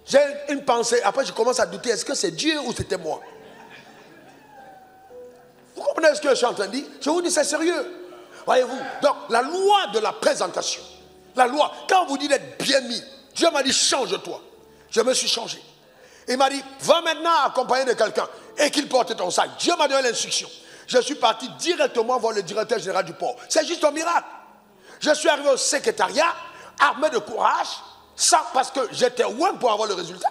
J'ai une pensée, après je commence à douter, est-ce que c'est Dieu ou c'était moi? Vous comprenez ce que je suis en train de dire? Je vous dis, c'est sérieux. Voyez-vous? Donc, la loi de la présentation, la loi, quand on vous dit d'être bien mis, Dieu m'a dit, change-toi. Je me suis changé. Il m'a dit, va maintenant accompagner de quelqu'un et qu'il porte ton sac. Dieu m'a donné l'instruction. Je suis parti directement voir le directeur général du port. C'est juste un miracle. Je suis arrivé au secrétariat, armé de courage, parce que j'étais loin pour avoir le résultat.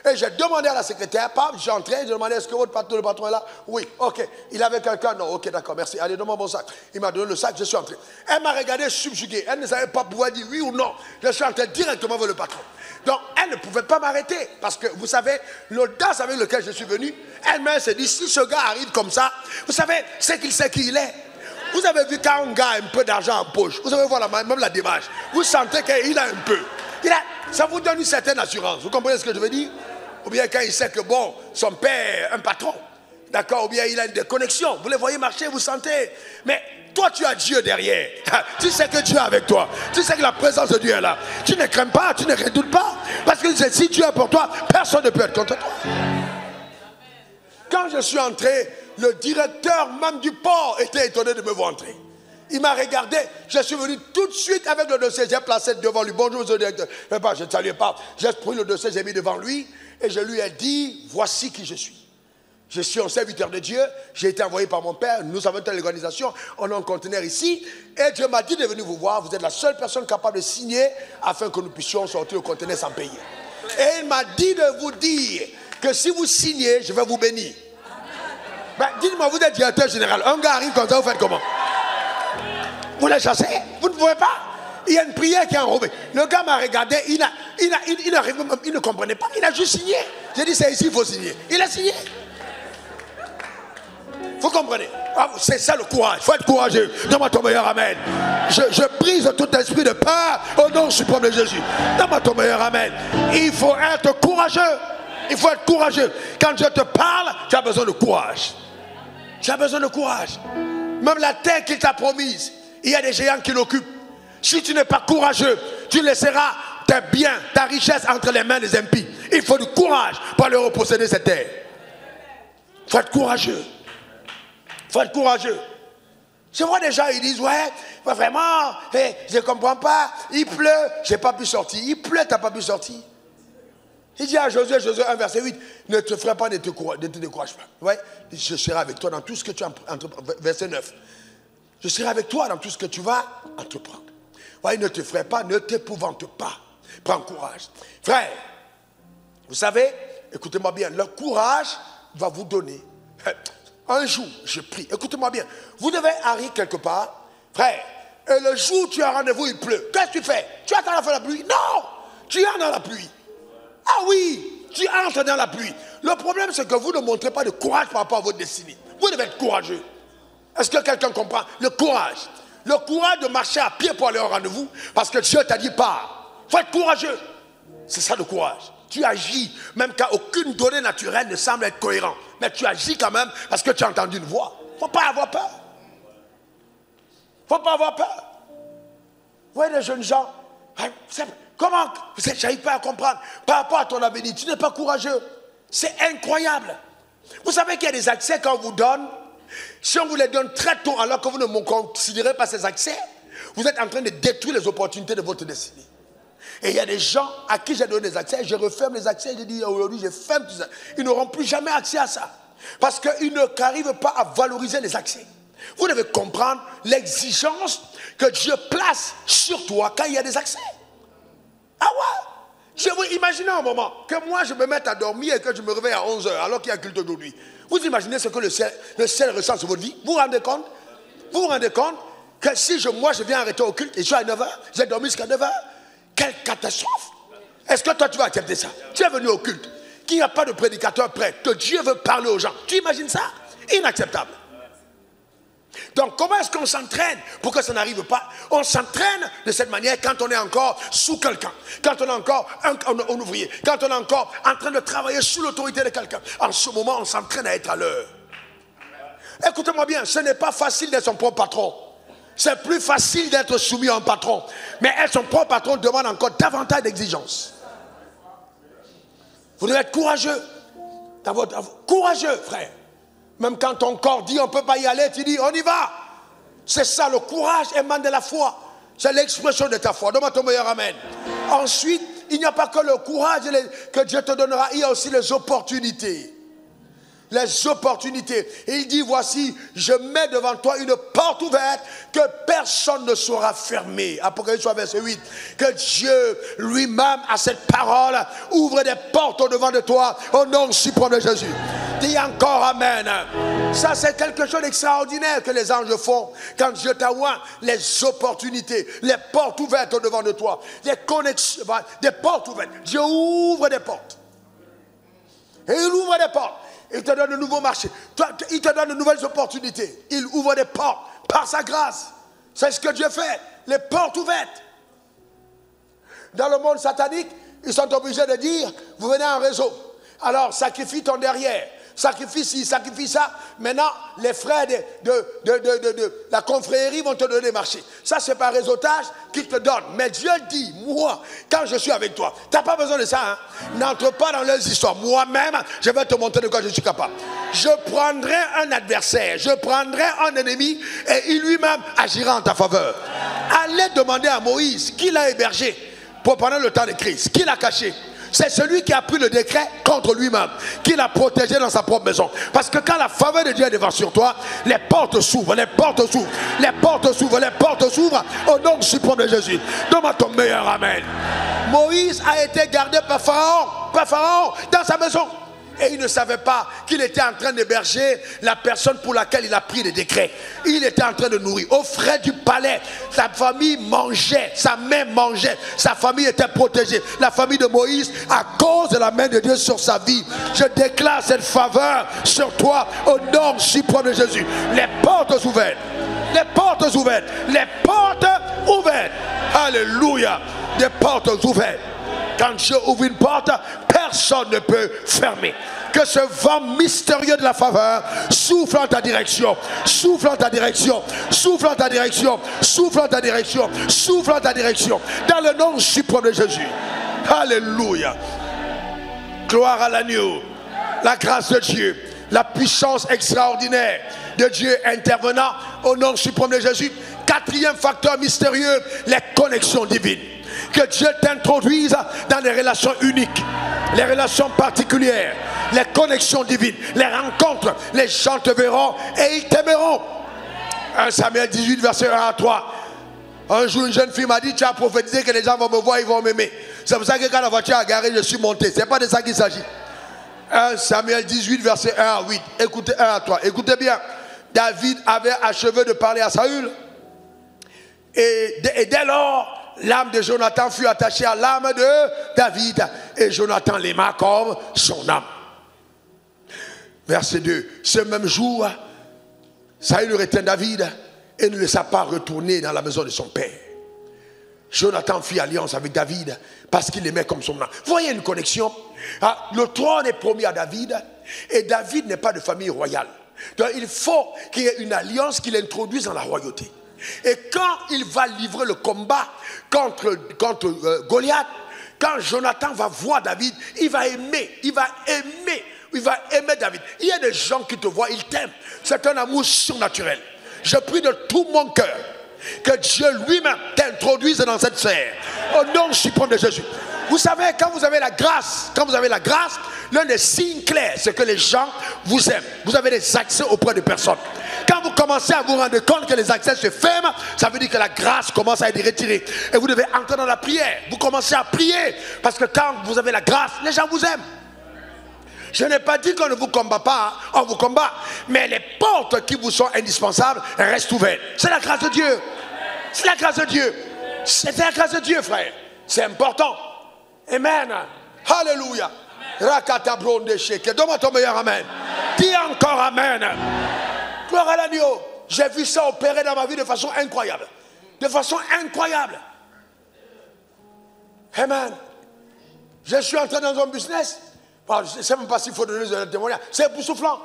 Et j'ai demandé à la secrétaire, j'ai entré, j'ai demandé, est-ce que le patron est là? Oui, ok. Il avait quelqu'un? Non, ok, d'accord, merci. Allez, donne-moi mon sac. Il m'a donné le sac, je suis entré. Elle m'a regardé subjugué. Elle ne savait pas pouvoir dire oui ou non. Je suis entré directement vers le patron. Donc, elle ne pouvait pas m'arrêter. Parce que, vous savez, l'audace avec laquelle je suis venu, elle-même s'est dit, si ce gars arrive comme ça, vous savez, c'est qu'il sait qui il est. Vous avez vu quand un gars a un peu d'argent en poche, vous savez voir même la démarche, vous sentez qu'il a un peu. Ça vous donne une certaine assurance. Vous comprenez ce que je veux dire? Ou bien quand il sait que, bon, son père est un patron, d'accord, ou bien il a des connexions, vous les voyez marcher, vous sentez. Mais toi, tu as Dieu derrière. Tu sais que Dieu est avec toi. Tu sais que la présence de Dieu est là. Tu ne crains pas, tu ne redoutes pas. Parce que si Dieu est pour toi, personne ne peut être contre toi. Quand je suis entré, le directeur même du port était étonné de me voir entrer. Il m'a regardé, je suis venu tout de suite avec le dossier, j'ai placé devant lui. Bonjour, monsieur le directeur. Je ne saluais pas. J'ai pris le dossier, j'ai mis devant lui et je lui ai dit, voici qui je suis. Je suis un serviteur de Dieu, j'ai été envoyé par mon père, nous avons telle organisation, on a un conteneur ici, et Dieu m'a dit de venir vous voir, vous êtes la seule personne capable de signer afin que nous puissions sortir le conteneur sans payer. Et il m'a dit de vous dire que si vous signez, je vais vous bénir. Ben, dites-moi, vous êtes directeur général, un gars arrive comme ça, vous faites comment? Vous les chassez? Vous ne pouvez pas? Il y a une prière qui est enrobée. Le gars m'a regardé, il ne comprenait pas, il a juste signé. J'ai dit, c'est ici, il faut signer. Il a signé. Vous comprenez? C'est ça le courage. Il faut être courageux. Donne-moi ton meilleur amen. Je brise tout esprit de peur au nom suprême de Jésus. Donne-moi ton meilleur amen. Il faut être courageux. Il faut être courageux. Quand je te parle, tu as besoin de courage. Tu as besoin de courage. Même la terre qu'il t'a promise, il y a des géants qui l'occupent. Si tu n'es pas courageux, tu laisseras tes biens, ta richesse entre les mains des impies. Il faut du courage pour aller reposséder cette terre. Il faut être courageux. Il faut être courageux. Je vois des gens, ils disent, ouais, vraiment, je ne comprends pas, il pleut, je n'ai pas pu sortir. Il pleut, tu n'as pas pu sortir. Il dit à Josué 1, verset 8, ne te ferai pas, ne te décourage pas. Ouais, je serai avec toi dans tout ce que tu entreprends. Verset 9. Je serai avec toi dans tout ce que tu vas entreprendre. Ouais, ne te ferai pas, ne t'épouvante pas. Prends courage. Frère, vous savez, écoutez-moi bien, le courage va vous donner. Un jour, je prie, écoutez-moi bien, vous devez arriver quelque part, frère, et le jour où tu as rendez-vous, il pleut. Qu'est-ce que tu fais? Tu attends la fin de la pluie? Non! Tu es dans la pluie. Ah oui, tu entres dans la pluie. Le problème, c'est que vous ne montrez pas de courage par rapport à votre destinée. Vous devez être courageux. Est-ce que quelqu'un comprend? Le courage. Le courage de marcher à pied pour aller au rendez-vous, parce que Dieu t'a dit pars. Il faut être courageux. C'est ça le courage. Tu agis, même quand aucune donnée naturelle ne semble être cohérente. Mais tu agis quand même parce que tu as entendu une voix. Il ne faut pas avoir peur. Il ne faut pas avoir peur. Vous voyez les jeunes gens, comment, je n'arrive pas à comprendre, par rapport à ton avenir, tu n'es pas courageux. C'est incroyable. Vous savez qu'il y a des accès qu'on vous donne. Si on vous les donne très tôt, alors que vous ne considérez pas ces accès, vous êtes en train de détruire les opportunités de votre destinée. Et il y a des gens à qui j'ai donné des accès, je referme les accès, je dis aujourd'hui je ferme tout ça. Ils n'auront plus jamais accès à ça. Parce qu'ils n'arrivent pas à valoriser les accès. Vous devez comprendre l'exigence que Dieu place sur toi quand il y a des accès. Ah ouais? Je vous imaginez un moment que moi je me mette à dormir et que je me réveille à 11 h alors qu'il y a culte aujourd'hui. Vous imaginez ce que le ciel ressent sur votre vie? Vous vous rendez compte? Vous vous rendez compte que si moi je viens arrêter au culte et je suis à 9 h, j'ai dormi jusqu'à 9 h, quelle catastrophe! Est-ce que toi tu vas accepter ça? Tu es venu au culte, qu'il n'y a pas de prédicateur prêt, que Dieu veut parler aux gens. Tu imagines ça? Inacceptable. Donc comment est-ce qu'on s'entraîne pour que ça n'arrive pas? On s'entraîne de cette manière quand on est encore sous quelqu'un, quand on est encore un ouvrier, quand on est encore en train de travailler sous l'autorité de quelqu'un. En ce moment, on s'entraîne à être à l'heure. Écoutez-moi bien, ce n'est pas facile d'être son propre patron. C'est plus facile d'être soumis à un patron. Mais être son propre patron demande encore davantage d'exigences. Vous devez être courageux. Courageux, frère. Même quand ton corps dit on ne peut pas y aller, tu dis on y va. C'est ça, le courage émane de la foi. C'est l'expression de ta foi. Donne-moi ton meilleur amen. Ensuite, il n'y a pas que le courage que Dieu te donnera, il y a aussi les opportunités. Les opportunités. Et il dit, voici, je mets devant toi une porte ouverte que personne ne saura fermer. Apocalypse verset 8. Que Dieu lui-même, à cette parole, ouvre des portes au devant de toi, au nom suprême de Jésus. Dis encore amen. Ça, c'est quelque chose d'extraordinaire que les anges font. Quand Dieu t'envoie les opportunités, les portes ouvertes au devant de toi, les connexions, des portes ouvertes. Dieu ouvre des portes. Et il ouvre des portes. Il te donne de nouveaux marchés. Il te donne de nouvelles opportunités. Il ouvre des portes par sa grâce. C'est ce que Dieu fait. Les portes ouvertes. Dans le monde satanique, ils sont obligés de dire, vous venez en réseau. Alors, sacrifie ton derrière. Sacrifie ci, sacrifie ça. Maintenant, les frères de la confrérie vont te donner des marchés. Ça, c'est par réseautage qu'ils te donnent. Mais Dieu dit, moi, quand je suis avec toi, tu n'as pas besoin de ça. Hein? N'entre pas dans leurs histoires. Moi-même, je vais te montrer de quoi je suis capable. Je prendrai un adversaire, je prendrai un ennemi et il lui-même agira en ta faveur. Allez demander à Moïse qui l'a hébergé pendant le temps de crise, qui l'a caché. C'est celui qui a pris le décret contre lui-même, qui l'a protégé dans sa propre maison. Parce que quand la faveur de Dieu est devant sur toi, les portes s'ouvrent, les portes s'ouvrent, les portes s'ouvrent, les portes s'ouvrent au nom suprême de Jésus. Donne-moi ton meilleur amen. Moïse a été gardé par Pharaon dans sa maison. Et il ne savait pas qu'il était en train d'héberger la personne pour laquelle il a pris le décret. Il était en train de nourrir. Aux frais du palais, sa famille mangeait, sa mère mangeait, sa famille était protégée. La famille de Moïse, à cause de la main de Dieu sur sa vie, je déclare cette faveur sur toi au nom suprême de Jésus. Les portes ouvertes, les portes ouvertes, les portes ouvertes. Alléluia, des portes ouvertes. Quand Dieu ouvre une porte, personne ne peut fermer. Que ce vent mystérieux de la faveur souffle en ta direction, souffle en ta direction, souffle en ta direction, souffle en ta direction, souffle en ta direction. Dans le nom suprême de Jésus. Alléluia. Gloire à l'agneau. La grâce de Dieu, la puissance extraordinaire de Dieu intervenant au nom suprême de Jésus. Quatrième facteur mystérieux, les connexions divines. Que Dieu t'introduise dans des relations uniques, les relations particulières, les connexions divines, les rencontres. Les gens te verront et ils t'aimeront. 1 Samuel 18, verset 1 à 3. Un jour, une jeune fille m'a dit, tu as prophétisé que les gens vont me voir, ils vont m'aimer. C'est pour ça que quand la voiture a garé, je suis monté. Ce n'est pas de ça qu'il s'agit. 1 Samuel 18, verset 1 à 8. Écoutez, 1 à 3. Écoutez bien. David avait achevé de parler à Saül. Et dès lors, l'âme de Jonathan fut attachée à l'âme de David. Et Jonathan l'aima comme son âme. Verset 2. Ce même jour, Saül retint David et ne laissa pas retourner dans la maison de son père. Jonathan fit alliance avec David parce qu'il l'aimait comme son âme. Vous voyez une connexion? Le trône est promis à David et David n'est pas de famille royale. Donc il faut qu'il y ait une alliance qui l'introduise dans la royauté. Et quand il va livrer le combat contre Goliath, quand Jonathan va voir David, il va aimer David. Il y a des gens qui te voient, ils t'aiment. C'est un amour surnaturel. Je prie de tout mon cœur que Dieu lui-même t'introduise dans cette sphère. Au nom suprême de Jésus. Vous savez, quand vous avez la grâce, l'un des signes clairs, c'est que les gens vous aiment. Vous avez des accès auprès de personnes. Quand vous commencez à vous rendre compte que les accès se ferment, ça veut dire que la grâce commence à être retirée. Et vous devez entrer dans la prière. Vous commencez à prier. Parce que quand vous avez la grâce, les gens vous aiment. Je n'ai pas dit qu'on ne vous combat pas, hein. On vous combat. Mais les portes qui vous sont indispensables restent ouvertes. C'est la grâce de Dieu. C'est la grâce de Dieu. C'est la grâce de Dieu, frère. C'est important. Amen. Alléluia. Rakata bronde sheke. Donne-moi ton meilleur amen. Dis encore amen. Gloire à l'agneau. J'ai vu ça opérer dans ma vie de façon incroyable. De façon incroyable. Amen. Je suis entré dans un business. Je ne sais même pas s'il faut donner un témoignage. C'est époustouflant.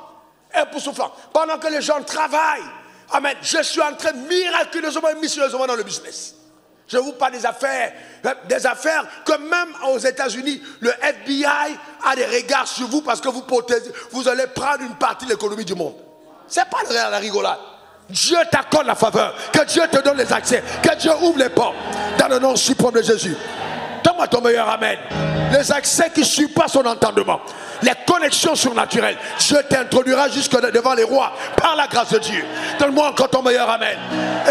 Époustouflant. Pendant que les gens travaillent, amen, je suis entré miraculeusement et mystérieusement dans le business. Je vous parle des affaires que même aux États-Unis, le FBI a des regards sur vous parce que vous allez prendre une partie de l'économie du monde. Ce n'est pas la rigolade. Dieu t'accorde la faveur, que Dieu te donne les accès, que Dieu ouvre les portes dans le nom suprême de Jésus. Donne-moi ton meilleur amen. Les accès qui surpassent son entendement, les connexions surnaturelles, Dieu t'introduira jusque devant les rois par la grâce de Dieu. Donne-moi encore ton meilleur amen.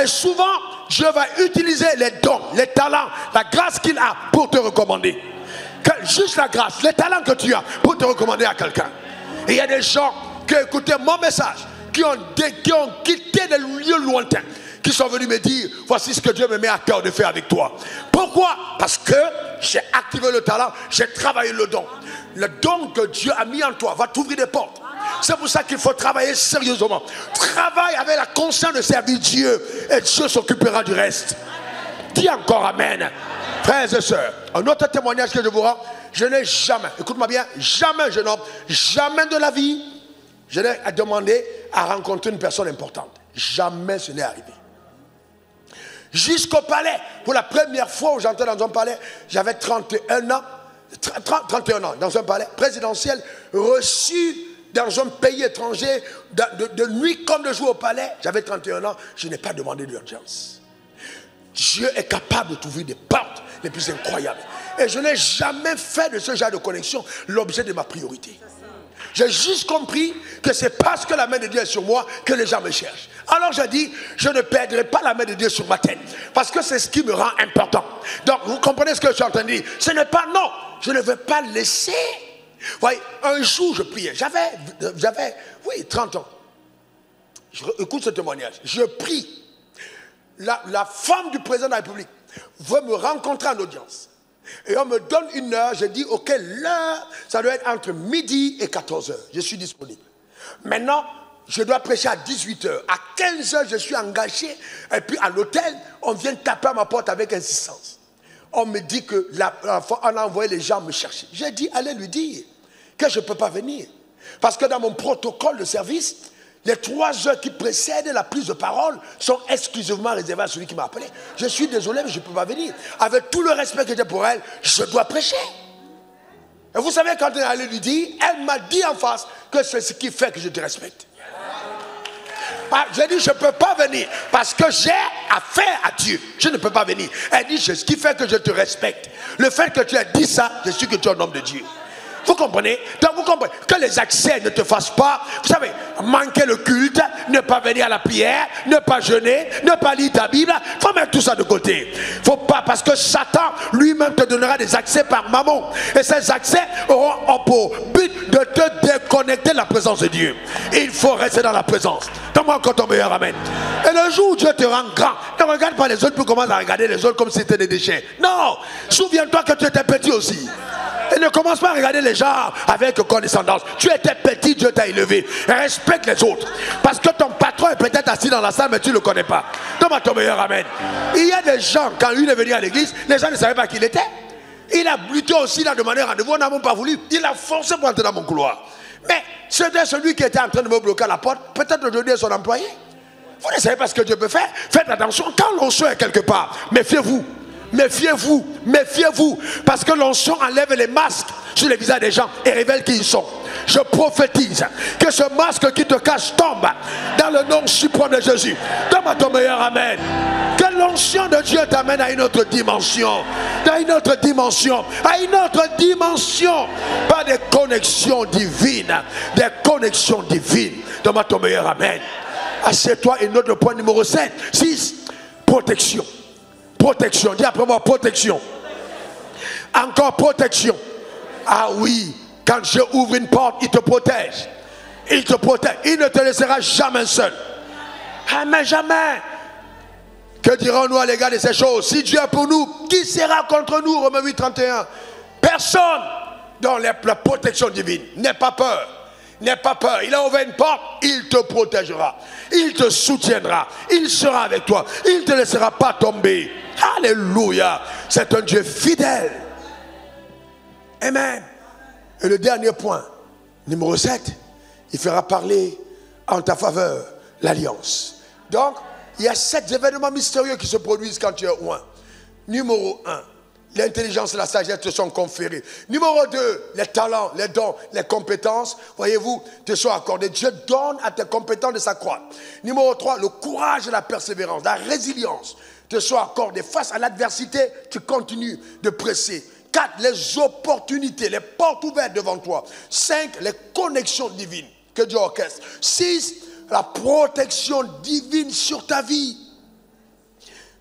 Et souvent, Dieu va utiliser les dons, les talents, la grâce qu'il a pour te recommander. Juste la grâce, les talents que tu as pour te recommander à quelqu'un. Et il y a des gens qui ont écouté mon message, qui ont quitté des lieux lointains, qui sont venus me dire, voici ce que Dieu me met à cœur de faire avec toi. Pourquoi? Parce que j'ai activé le talent, j'ai travaillé le don. Le don que Dieu a mis en toi va t'ouvrir des portes. C'est pour ça qu'il faut travailler sérieusement. Travaille avec la conscience de servir Dieu et Dieu s'occupera du reste. Dis encore amen. Frères et sœurs, un autre témoignage que je vous rends, je n'ai jamais, écoute-moi bien, jamais, jeune homme, jamais de la vie, je n'ai demandé à rencontrer une personne importante. Jamais ce n'est arrivé. Jusqu'au palais, pour la première fois où j'entrais dans un palais, j'avais 31 ans, 31 ans, dans un palais présidentiel, reçu dans un pays étranger, de nuit comme de jour au palais, j'avais 31 ans, je n'ai pas demandé d'urgence. Dieu est capable de t'ouvrir des portes les plus incroyables. Et je n'ai jamais fait de ce genre de connexion l'objet de ma priorité. J'ai juste compris que c'est parce que la main de Dieu est sur moi que les gens me cherchent. Alors j'ai dit, je ne perdrai pas la main de Dieu sur ma tête. Parce que c'est ce qui me rend important. Donc vous comprenez ce que je suis en train de dire. Ce n'est pas non, je ne vais pas laisser. Vous voyez, un jour je priais. J'avais, oui, 30 ans. Écoute ce témoignage. Je prie. La femme du président de la République veut me rencontrer en audience. Et on me donne une heure, je dis, ok, l'heure, ça doit être entre midi et 14h. Je suis disponible. Maintenant, je dois prêcher à 18h. À 15h, je suis engagé. Et puis à l'hôtel, on vient taper à ma porte avec insistance. On me dit que on a envoyé les gens me chercher. J'ai dit, allez lui dire que je ne peux pas venir. Parce que dans mon protocole de service, les 3 heures qui précèdent la prise de parole sont exclusivement réservées à celui qui m'a appelé. Je suis désolé, mais je ne peux pas venir. Avec tout le respect que j'ai pour elle, je dois prêcher. Et vous savez, quand elle allait lui dire, elle m'a dit en face que c'est ce qui fait que je te respecte. J'ai dit, je ne peux pas venir parce que j'ai affaire à Dieu. Je ne peux pas venir. Elle dit, c'est ce qui fait que je te respecte. Le fait que tu aies dit ça, je suis que tu es un homme de Dieu. Vous comprenez? Donc vous comprenez que les accès ne te fassent pas, vous savez, manquer le culte, ne pas venir à la prière, ne pas jeûner, ne pas lire ta Bible. Il faut mettre tout ça de côté. Faut pas, parce que Satan lui-même te donnera des accès par maman. Et ces accès auront pour but de te déconnecter de la présence de Dieu. Et il faut rester dans la présence. Donne-moi encore ton meilleur amen. Et le jour où Dieu te rend grand, ne regarde pas les autres, puis commence à regarder les autres comme si c'était des déchets. Non, souviens-toi que tu étais petit aussi. Et ne commence pas à regarder les gens avec condescendance. Tu étais petit, Dieu t'a élevé. Respecte les autres. Parce que ton patron est peut-être assis dans la salle, mais tu ne le connais pas. Donne-moi ton meilleur amen. Il y a des gens, quand lui est venu à l'église, les gens ne savaient pas qui il était. Il a lutté aussi, il a demandé rendez-vous, on n'a même pas voulu. Il a forcé pour entrer dans mon couloir. Mais c'était celui qui était en train de me bloquer à la porte. Peut-être aujourd'hui est son employé. Vous ne savez pas ce que Dieu peut faire. Faites attention, quand l'onction est quelque part, méfiez-vous. Méfiez-vous, méfiez-vous, parce que l'onction enlève les masques sur les visages des gens et révèle qui ils sont. Je prophétise que ce masque qui te cache tombe dans le nom suprême de Jésus. Donne-moi ton meilleur amen. Que l'onction de Dieu t'amène à une autre dimension, à une autre dimension, à une autre dimension, pas des connexions divines, des connexions divines. Donne-moi ton meilleur amen. Assieds-toi et note le point numéro 7. 6. Protection. Protection. Dis après moi, protection. Encore protection. Ah oui, quand Dieu ouvre une porte, il te protège. Il te protège. Il ne te laissera jamais seul. Jamais, jamais. Que dirons-nous à l'égard de ces choses? Si Dieu est pour nous, qui sera contre nous? Romains 8, 31. Personne. Dans la protection divine. N'aie pas peur. N'aie pas peur. Il a ouvert une porte, il te protégera. Il te soutiendra. Il sera avec toi. Il ne te laissera pas tomber. Alléluia. C'est un Dieu fidèle. Amen. Et le dernier point, numéro 7, il fera parler en ta faveur l'alliance. Donc, il y a 7 événements mystérieux qui se produisent quand tu es loin. Numéro 1, l'intelligence et la sagesse te sont conférées. Numéro 2, les talents, les dons, les compétences, voyez-vous, te sont accordés. Dieu donne à tes compétences de s'accroître. Numéro 3, le courage et la persévérance, la résilience te sont accordés. Face à l'adversité, tu continues de presser. 4, les opportunités, les portes ouvertes devant toi. 5, les connexions divines que Dieu orchestre. 6, la protection divine sur ta vie.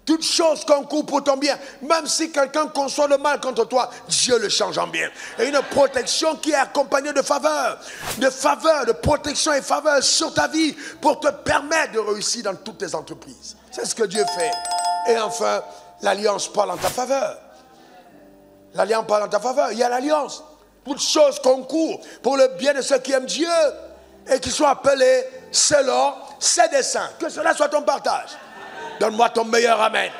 Toute chose concourt pour ton bien. Même si quelqu'un conçoit le mal contre toi, Dieu le change en bien. Et une protection qui est accompagnée de faveur, de protection et faveur sur ta vie pour te permettre de réussir dans toutes tes entreprises. C'est ce que Dieu fait. Et enfin, l'alliance parle en ta faveur. L'alliance parle en ta faveur. Il y a l'alliance. Toutes choses concourent pour le bien de ceux qui aiment Dieu et qui sont appelés selon ses desseins. Que cela soit ton partage. Donne-moi ton meilleur amen.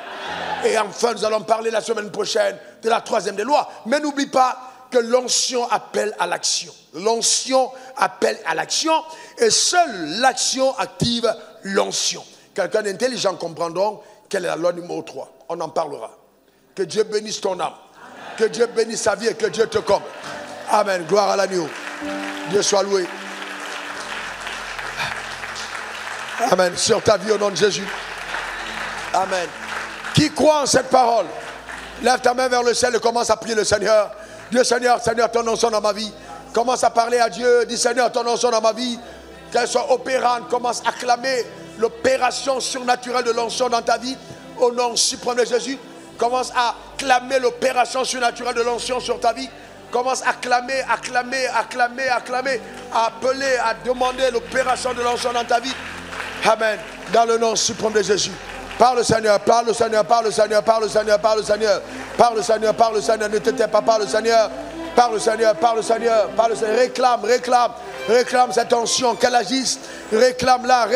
Et enfin, nous allons parler la semaine prochaine de la 3e des lois. Mais n'oublie pas que l'onction appelle à l'action. L'onction appelle à l'action et seule l'action active l'onction. Quelqu'un d'intelligent comprend donc quelle est la loi numéro 3. On en parlera. Que Dieu bénisse ton âme. Que Dieu bénisse sa vie et que Dieu te comble. Amen. Gloire à l'agneau. Dieu soit loué. Amen. Sur ta vie au nom de Jésus. Amen. Qui croit en cette parole? Lève ta main vers le ciel et commence à prier le Seigneur. Dieu Seigneur, Seigneur, ton onction dans ma vie. Commence à parler à Dieu. Dis Seigneur, ton onction dans ma vie. Qu'elle soit opérante. Commence à clamer l'opération surnaturelle de l'onction dans ta vie. Au nom suprême de Jésus. Commence à clamer l'opération surnaturelle de l'onction sur ta vie. Commence à clamer, à appeler, à demander l'opération de l'onction dans ta vie. Amen. Dans le nom suprême de Jésus. Parle Seigneur, parle Seigneur, parle Seigneur, parle Seigneur, parle Seigneur. Parle Seigneur, parle Seigneur, ne te tais pas, parle Seigneur. Parle Seigneur, parle Seigneur, parle Seigneur. Réclame cette onction, qu'elle agisse. Réclame-la.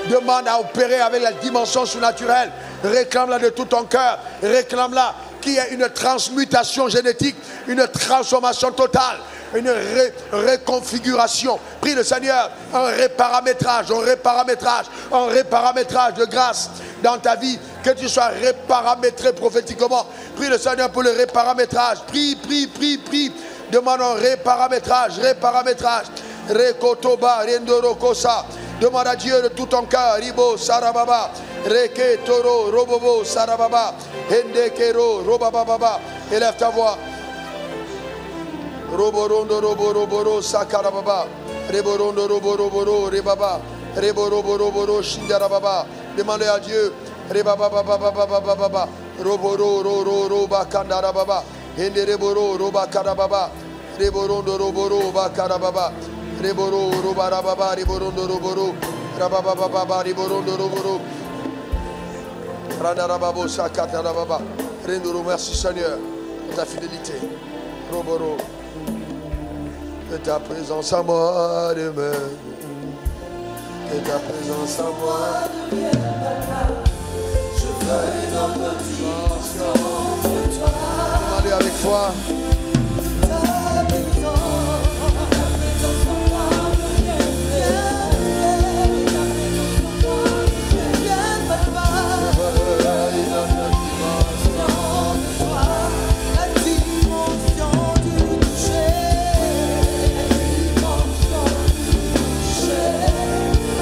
Demande à opérer avec la dimension surnaturelle. Réclame-la de tout ton cœur. Réclame-la qu'il y ait une transmutation génétique, une transformation totale, une réconfiguration. Prie le Seigneur, un reparamétrage de grâce dans ta vie, que tu sois reparamétré prophétiquement. Prie le Seigneur pour le reparamétrage. Prie. Demande un reparamétrage. Rekotoba, Rendorokosa. Demande à Dieu de tout ton cœur. Ribo, Sarababa. Reke, Toro, Robobo, Sarababa. Hendekero, Robababa. Élève ta voix. Roborondo, Roboro, Sakarababa. Reborondo, Roboro, Rebaba. Reboro, Shindarababa. Demandez à Dieu. Rebababa. Roboro, Roba, Kandarababa. Hendereboro, Roba, Karababa. Reborondo, Roboro, Bakarababa. Reboro, Robarababa, Reborondo, Roboro. Rabababa, Reborondo, Roboro. Randarababo, Sakatarababa. Rendoro, merci Seigneur de ta fidélité. Roboro. De ta présence à moi demain. De ta présence à moi. Je ferai notre vie. Demandez avec foi.